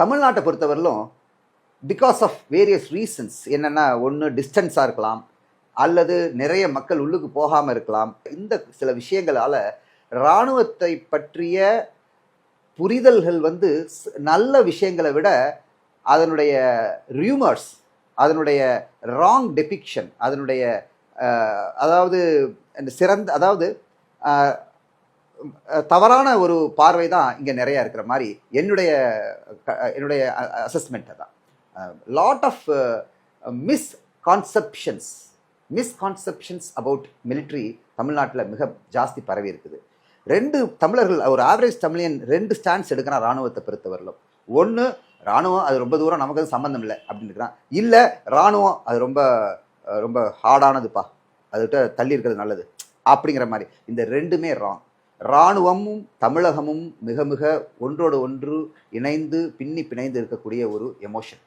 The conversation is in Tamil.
தமிழ்நாட்டை பொறுத்தவரையிலும் பிகாஸ் ஆஃப் வேரியஸ் ரீசன்ஸ் என்னென்னா, ஒன்று டிஸ்டன்ஸாக இருக்கலாம், அல்லது நிறைய மக்கள் உள்ளுக்கு போகாமல் இருக்கலாம். இந்த சில விஷயங்களால் இராணுவத்தை பற்றிய புரிதல்கள் வந்து நல்ல விஷயங்களை விட அதனுடைய ரியூமர்ஸ், அதனுடைய ராங் டெபிக்ஷன், அதனுடைய அதாவது அதாவது தவறான ஒரு பார்வை தான் இங்கே நிறையா இருக்கிற மாதிரி என்னுடைய அசஸ்மெண்ட் தான். Lot of misconceptions about military தமிழ்நாட்டில் மிக ஜாஸ்தி பரவி இருக்குது. தமிழர்கள், ஒரு ஆவரேஜ் தமிழியன் 2 ஸ்டாண்ட்ஸ் எடுக்கிறான் இராணுவத்தை பொறுத்தவரையிலும். ஒன்று, இராணுவம் அது ரொம்ப தூரம் நமக்கு அது சம்மந்தம் இல்லை அப்படின்னு இருக்கிறான். இல்லை, இராணுவம் அது ரொம்ப ரொம்ப ஹார்டானதுப்பா, அதுகிட்ட தள்ளி இருக்கிறது நல்லது அப்படிங்கிற மாதிரி. இந்த ரெண்டுமே ராங். இராணுவமும் தமிழகமும் மிக மிக ஒன்றோடு ஒன்று இணைந்து பின்னி பிணைந்து இருக்கக்கூடிய ஒரு எமோஷன்.